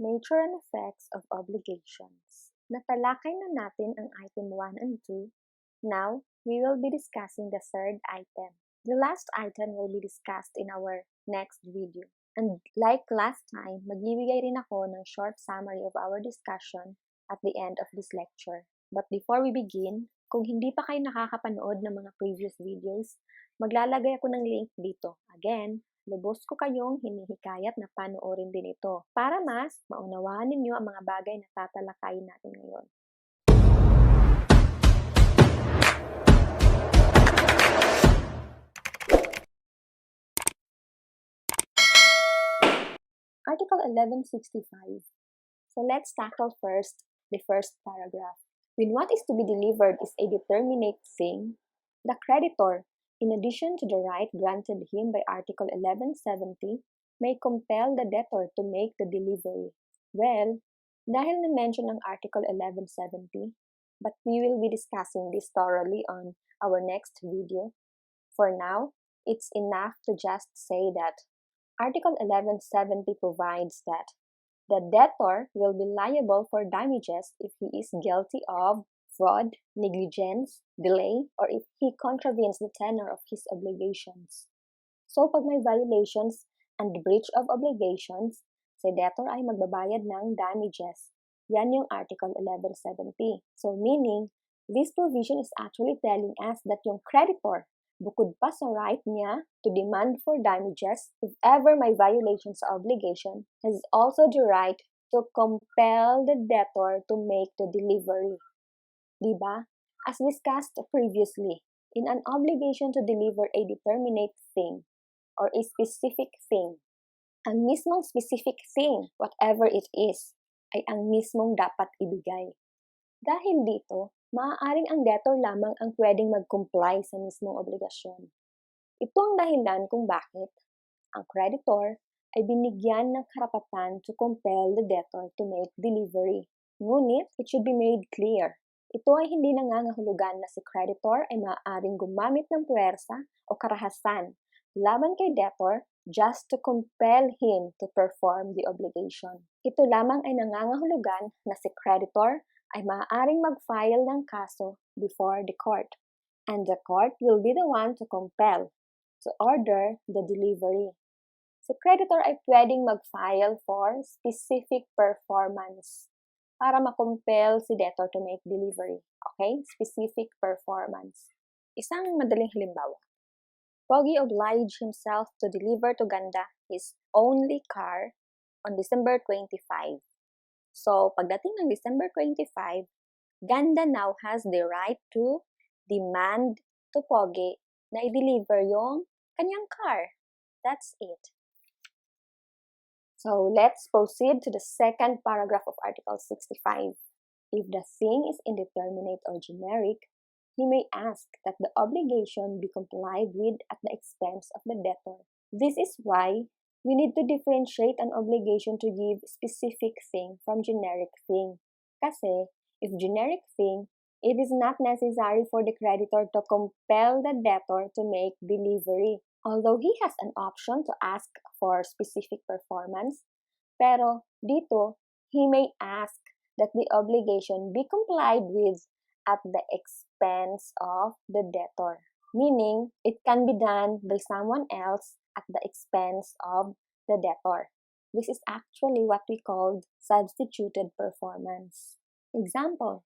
Nature and effects of obligations. Natalakay na natin ang item 1 and 2. Now, we will be discussing the third item. The last item will be discussed in our next video. And like last time, magbibigay rin ako ng short summary of our discussion at the end of this lecture. But before we begin, kung hindi pa kayo nakakapanood ng mga previous videos, maglalagay ako ng link dito. Again, lubos ko kayong hinihikayat na panoorin din ito para mas maunawaan ninyo ang mga bagay na tatalakayin natin ngayon. Article 1165. So let's tackle first the first paragraph. When what is to be delivered is a determinate thing, the creditor, in addition to the right granted him by Article 1170, may compel the debtor to make the delivery. Well, dahil na-mention ang Article 1170, but we will be discussing this thoroughly on our next video. For now, it's enough to just say that Article 1170 provides that the debtor will be liable for damages if he is guilty of fraud, negligence, delay, or if he contravenes the tenor of his obligations. So, pag may violations and breach of obligations, si debtor ay magbabayad ng damages. Yan yung Article 1170. So, meaning, this provision is actually telling us that yung creditor, bukod pa sa right niya to demand for damages if ever may violations sa obligation, has also the right to compel the debtor to make the delivery. Diba? As discussed previously, in an obligation to deliver a determinate thing or a specific thing, ang mismong specific thing, whatever it is, ay ang mismong dapat ibigay. Dahil dito, maaaring ang debtor lamang ang pwedeng mag-comply sa mismong obligasyon. Ito ang dahilan kung bakit ang creditor ay binigyan ng karapatan to compel the debtor to make delivery. Ngunit, it should be made clear. Ito ay hindi nangangahulugan na si creditor ay maaaring gumamit ng puwersa o karahasan laban kay debtor just to compel him to perform the obligation. Ito lamang ay nangangahulugan na si creditor ay maaaring mag-file ng kaso before the court, and the court will be the one to compel, to order the delivery. Si creditor ay pwedeng mag-file for specific performance para makompel si debtor to make delivery. Okay? Specific performance. Isang madaling halimbawa. Pogi obliged himself to deliver to Ganda his only car on December 25. So, pagdating ng December 25, Ganda now has the right to demand to Pogi na i-deliver yung kanyang car. That's it. So, let's proceed to the second paragraph of Article 65. If the thing is indeterminate or generic, he may ask that the obligation be complied with at the expense of the debtor. This is why we need to differentiate an obligation to give specific thing from generic thing. Kasi, if generic thing, it is not necessary for the creditor to compel the debtor to make delivery. Although he has an option to ask for specific performance, pero dito, he may ask that the obligation be complied with at the expense of the debtor. Meaning, it can be done by someone else at the expense of the debtor. This is actually what we called substituted performance. Example,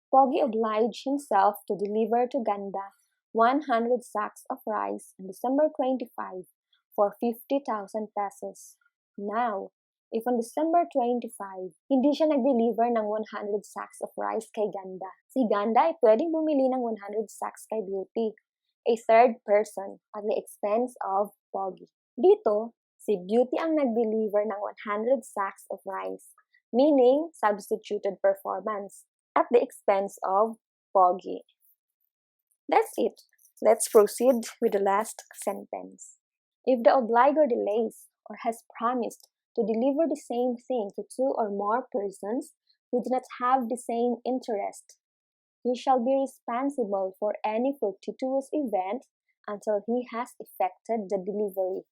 Pogi obliged himself to deliver to Ganda 100 sacks of rice on December 25 for 50,000 pesos. Now, if on December 25, hindi siya nag-deliver ng 100 sacks of rice kay Ganda, si Ganda ay pwedeng bumili ng 100 sacks kay Beauty, a third person at the expense of Pogi. Dito, si Beauty ang nag-deliver ng 100 sacks of rice, meaning substituted performance, at the expense of Pogi. That's it. Let's proceed with the last sentence. If the obligor delays or has promised to deliver the same thing to two or more persons who do not have the same interest, he shall be responsible for any fortuitous event until he has effected the delivery.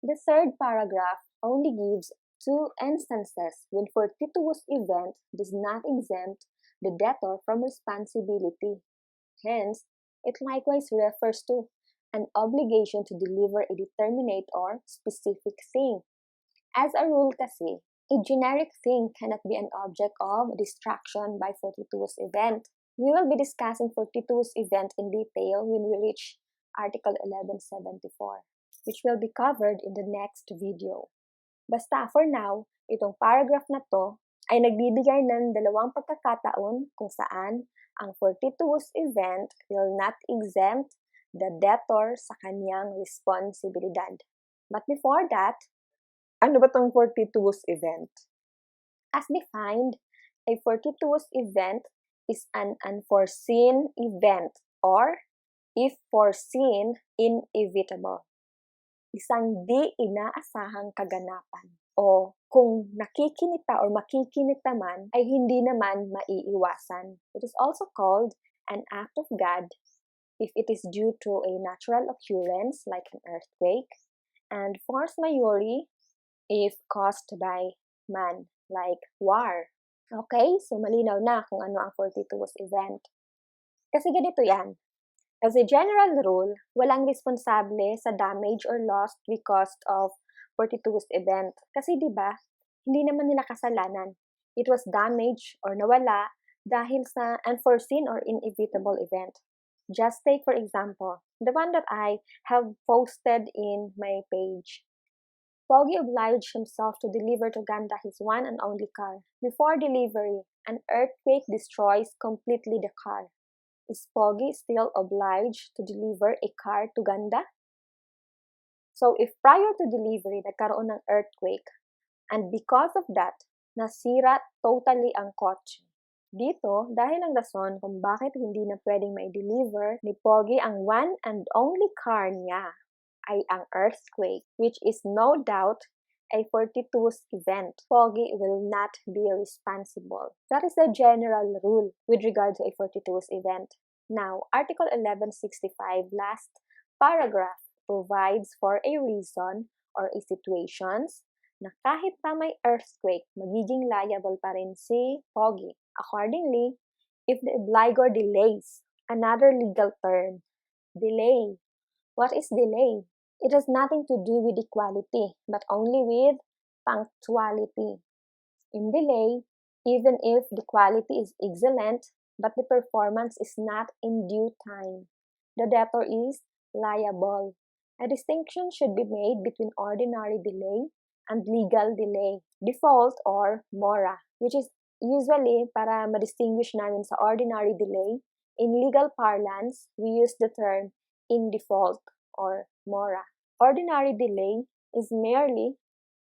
The third paragraph only gives two instances when fortuitous event does not exempt the debtor from responsibility. Hence, it likewise refers to an obligation to deliver a determinate or specific thing. As a rule kasi, a generic thing cannot be an object of distraction by fortuitous event. We will be discussing fortuitous event in detail when we reach Article 1174, which will be covered in the next video. Basta for now, itong paragraph na to ay nagbibigay ng dalawang pagkakataon kung saan ang fortuitous event will not exempt the debtor sa kanyang responsibilidad. But before that, ano ba tong fortuitous event? As defined, a fortuitous event is an unforeseen event or, if foreseen, inevitable. Isang di inaasahang kaganapan o kung nakikinita or makikinita man ay hindi naman maiiwasan. It is also called an act of God if it is due to a natural occurrence like an earthquake, and force majeure if caused by man like war. Okay, so malinaw na kung ano ang fortuitous event. Kasi ganito yan. As a general rule, walang responsable sa damage or loss because of fortuitous event. Kasi di ba, hindi naman nila kasalanan. It was damaged or nawala dahil sa unforeseen or inevitable event. Just take for example, the one that I have posted in my page. Pogi obliged himself to deliver to Ganda his one and only car. Before delivery, an earthquake destroys completely the car. Is Pogi still obliged to deliver a car to Ganda? So if prior to delivery, nagkaroon ng earthquake, and because of that, nasira totally ang kotse. Dito, dahil ang rason kung bakit hindi na pwedeng mai-deliver ni Pogi ang one and only car niya ay ang earthquake, which is no doubt a fortuitous event. Pogi will not be responsible. That is the general rule with regard to a fortuitous event. Now, Article 1165, last paragraph, provides for a reason or a situations na kahit pa may earthquake, magiging liable pa rin si Pogi. Accordingly, if the obligor delays, another legal term, delay. What is delay? It has nothing to do with equality, but only with punctuality. In delay, even if the quality is excellent, but the performance is not in due time, the debtor is liable. A distinction should be made between ordinary delay and legal delay, default or mora, which is usually para ma-distinguish namin sa ordinary delay. In legal parlance, we use the term in default or mora. Ordinary delay is merely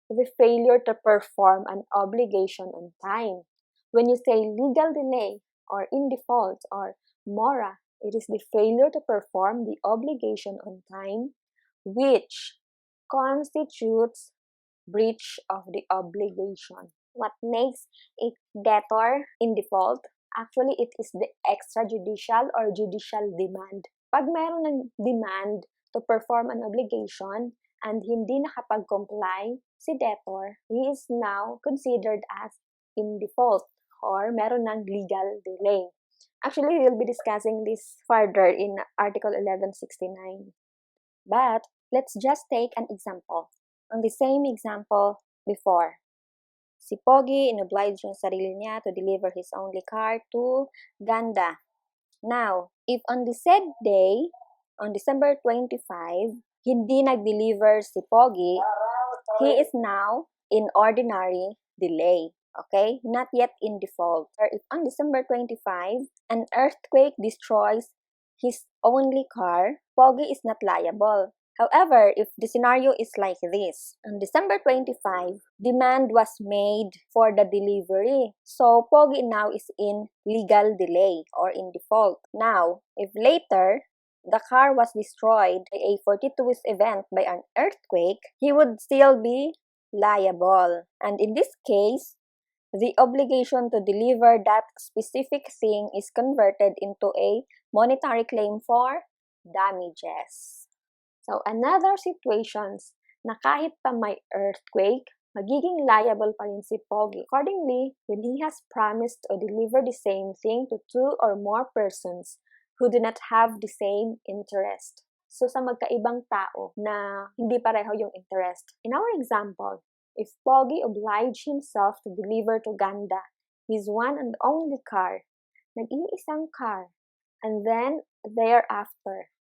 the failure to perform an obligation on time. When you say legal delay or in default or mora, it is the failure to perform the obligation on time, which constitutes breach of the obligation. What makes a debtor in default? Actually, it is the extrajudicial or judicial demand. Pag mayroon ng demand to perform an obligation and hindi nakapag-comply si debtor, he is now considered as in default or meron ng legal delay. Actually, we'll be discussing this further in Article 1169. But let's just take an example. On the same example before. Si Pogi inoblige yung sarili niya to deliver his only car to Ganda. Now, if on the said day, on December 25, hindi nag-deliver si Pogi, he is now in ordinary delay. Okay? Not yet in default. Or if on December 25, an earthquake destroys his only car, Pogi is not liable. However, if the scenario is like this, on December 25, demand was made for the delivery. So, Pogi now is in legal delay or in default. Now, if later, the car was destroyed by a fortuitous event by an earthquake, he would still be liable. And in this case, the obligation to deliver that specific thing is converted into a monetary claim for damages. So, another situations na kahit pa may earthquake, magiging liable pa rin si Pogi. Accordingly, when he has promised to deliver the same thing to two or more persons who do not have the same interest. So, sa magkaibang tao na hindi pareho yung interest. In our example, if Pogi obliged himself to deliver to Ganda his one and only car, nag-iisang car, and then thereafter,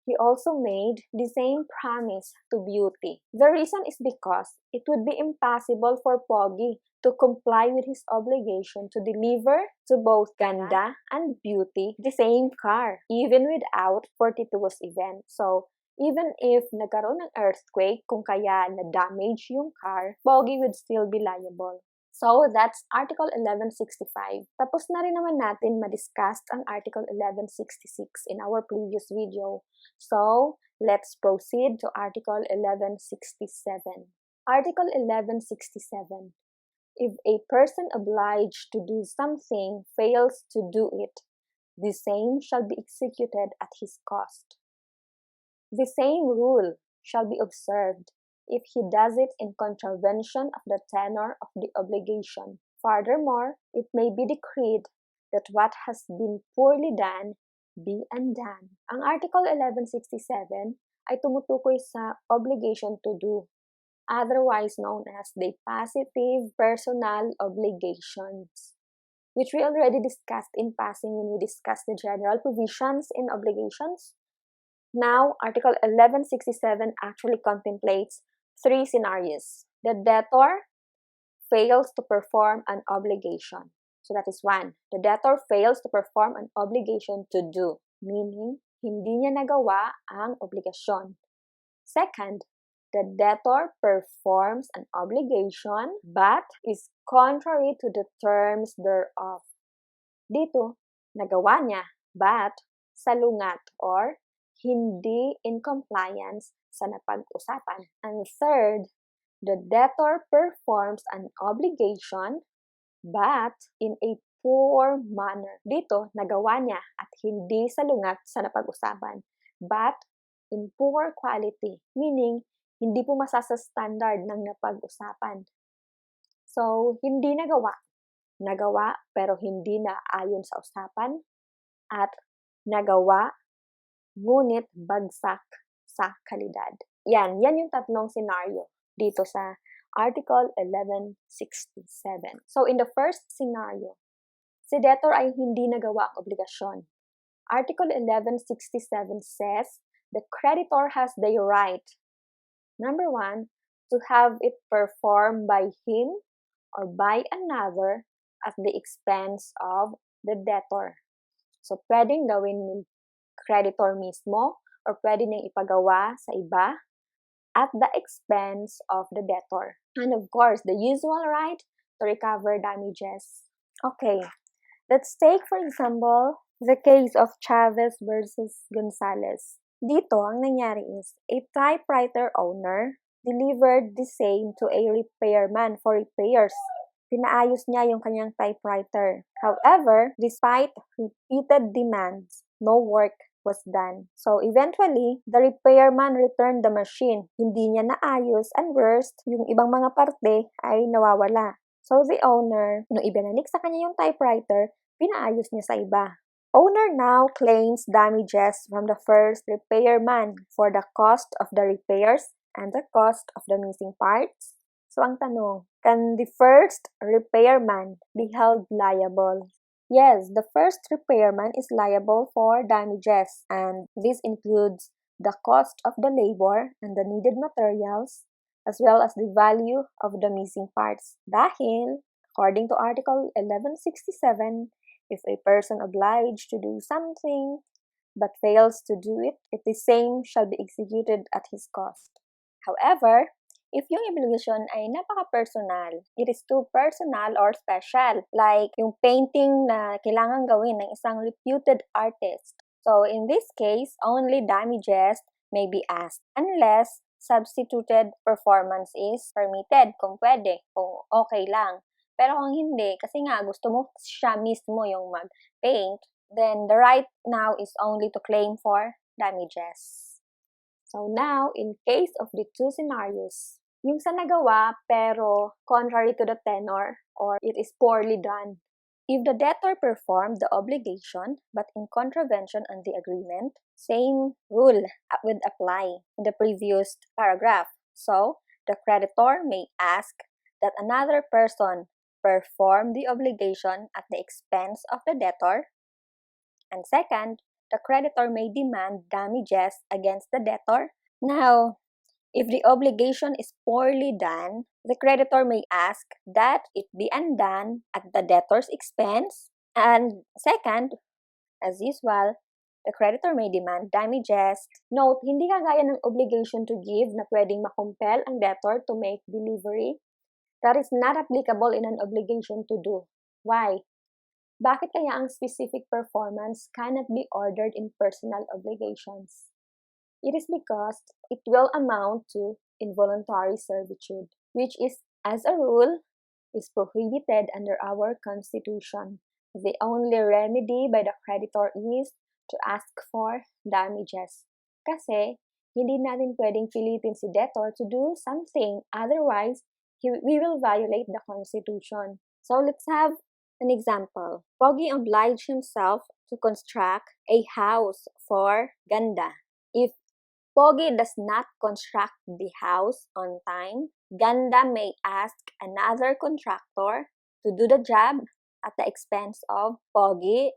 he also made the same promise to Beauty. The reason is because it would be impossible for Pogi to comply with his obligation to deliver to both Ganda and Beauty the same car, even without 42's event. So, even if nagkaroon ng earthquake kung kaya na-damage yung car, Pogi would still be liable. So, that's Article 1165. Tapos na rin naman natin ma-discuss ang Article 1166 in our previous video. So, let's proceed to Article 1167. Article 1167. If a person obliged to do something fails to do it, the same shall be executed at his cost. The same rule shall be observed if he does it in contravention of the tenor of the obligation. Furthermore, it may be decreed that what has been poorly done be undone. Ang Article 1167 ay tumutukoy sa obligation to do, otherwise known as the positive personal obligations, which we already discussed in passing when we discussed the general provisions in obligations. Now, Article 1167 actually contemplates three scenarios. The debtor fails to perform an obligation. So that is one. The debtor fails to perform an obligation to do, meaning hindi niya nagawa ang obligasyon. Second, the debtor performs an obligation but is contrary to the terms thereof. Dito, nagawa niya but salungat or hindi in compliance sa napag-usapan. And third, the debtor performs an obligation but in a poor manner. Dito, nagawa niya at hindi salungat sa napag-usapan, but in poor quality, meaning hindi pumasa sa standard ng napag-usapan. So, hindi nagawa. Nagawa pero hindi na ayon sa usapan at nagawa ngunit bagsak sa kalidad. Yan yung tatlong scenario dito sa Article 1167. So, in the first scenario, si debtor ay hindi nagawa ang obligasyon. Article 1167 says the creditor has the right, number one, to have it performed by him or by another at the expense of the debtor. So, pwedeng gawin ni creditor mismo or pwede niyang ipagawa sa iba at the expense of the debtor. And of course, the usual right to recover damages. Okay, let's take for example the case of Chavez versus Gonzalez. Dito, ang nangyari is a typewriter owner delivered the same to a repairman for repairs. Pinaayos niya yung kanyang typewriter. However, despite repeated demands, no work was done. So, eventually, the repairman returned the machine. Hindi niya naayos and worst, yung ibang mga parte ay nawawala. So, the owner, nung ibinalik sa kanya yung typewriter, pinaayos niya sa iba. Owner now claims damages from the first repairman for the cost of the repairs and the cost of the missing parts. So, ang tanong, can the first repairman be held liable? Yes, the first repairman is liable for damages, and this includes the cost of the labor and the needed materials, as well as the value of the missing parts. Dahil, according to Article 1167, if a person obliged to do something but fails to do it, the same shall be executed at his cost. However, if yung obligation ay napaka-personal, it is too personal or special, like yung painting na kailangan gawin ng isang reputed artist. So, in this case, only damages may be asked unless substituted performance is permitted, kung pwede, kung okay lang. Pero kung hindi, kasi nga gusto mo siya mismo yung mag-paint, then the right now is only to claim for damages. So now, in case of the two scenarios, Yung sa nagawa pero contrary to the tenor or it is poorly done. If the debtor performed the obligation but in contravention on the agreement, same rule would apply in the previous paragraph. So, the creditor may ask that another person perform the obligation at the expense of the debtor. And second, the creditor may demand damages against the debtor. Now, if the obligation is poorly done, the creditor may ask that it be undone at the debtor's expense. And second, as usual, the creditor may demand damages. Note, hindi kagaya ng obligation to give na pwedeng makumpel ang debtor to make delivery. That is not applicable in an obligation to do. Why? Bakit kaya ang specific performance cannot be ordered in personal obligations? It is because it will amount to involuntary servitude, which is, as a rule, is prohibited under our Constitution. The only remedy by the creditor is to ask for damages. Kasi, hindi natin pwedeng pilitin si debtor to do something, otherwise, we will violate the Constitution. So, let's have an example. Pogi obliged himself to construct a house for Ganda. If Pogi does not construct the house on time, Ganda may ask another contractor to do the job at the expense of Pogi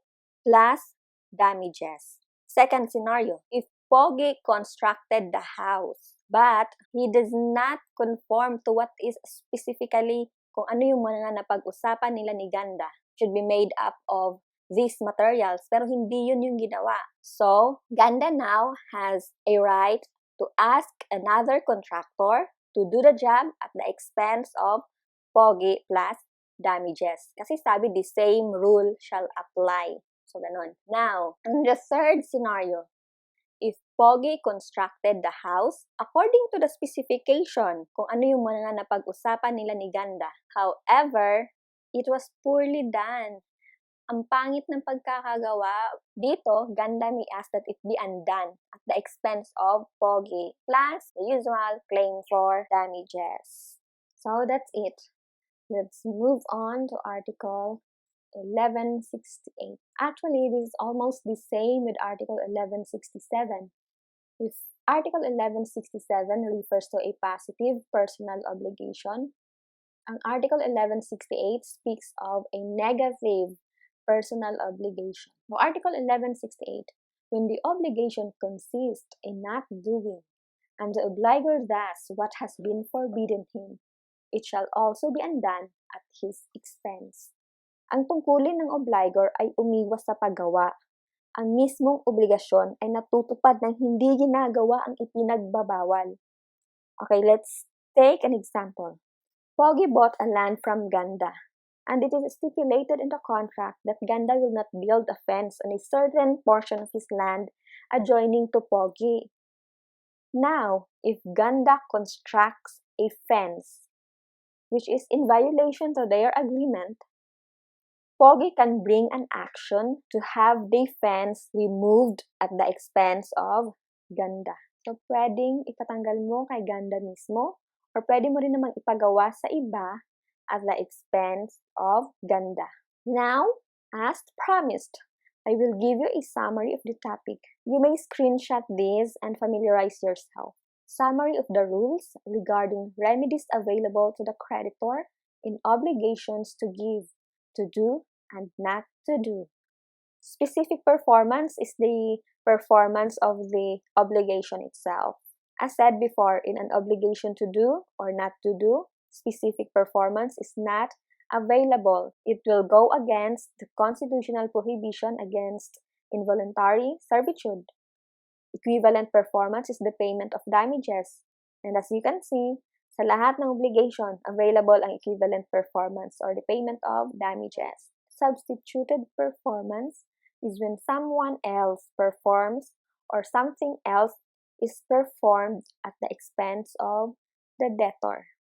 plus damages. Second scenario, if Pogi constructed the house but he does not conform to what is specifically kung ano yung mga napag-usapan nila ni Ganda, should be made up of these materials, pero hindi yun yung ginawa. So, Ganda now has a right to ask another contractor to do the job at the expense of Pogi plus damages. Kasi sabi, the same rule shall apply. So, ganun. Now, in the third scenario, if Pogi constructed the house according to the specification kung ano yung mga napag-usapan nila ni Ganda. However, it was poorly done. Ang pangit ng pagkakagawa, dito, Ganda may ask that it be undone at the expense of Pogi plus the usual claim for damages. So, that's it. Let's move on to Article 1168. Actually, this is almost the same with Article 1167. If Article 1167 refers to a positive personal obligation, ang Article 1168 speaks of a negative personal obligation. So, Article 1168, when the obligation consists in not doing, and the obligor does what has been forbidden him, it shall also be undone at his expense. Ang tungkulin ng obligor ay umiwas sa paggawa. Ang mismong obligasyon ay natutupad ng hindi ginagawa ang ipinagbabawal. Okay, let's take an example. Pogi bought a land from Ganda, and it is stipulated in the contract that Ganda will not build a fence on a certain portion of his land adjoining to Pogi. Now, if Ganda constructs a fence, which is in violation to their agreement, Pogi can bring an action to have the fence removed at the expense of Ganda. So, pwedeng ipatanggal mo kay Ganda mismo or pwede mo rin namang ipagawa sa iba at the expense of Ganda. Now, as promised, I will give you a summary of the topic. You may screenshot this and familiarize yourself. Summary of the rules regarding remedies available to the creditor in obligations to give, to do, and not to do. Specific performance is the performance of the obligation itself. As said before, in an obligation to do or not to do, specific performance is not available. It will go against the constitutional prohibition against involuntary servitude. Equivalent performance is the payment of damages. And as you can see, sa lahat ng obligation, available ang equivalent performance or the payment of damages. Substituted performance is when someone else performs or something else is performed at the expense of the debtor.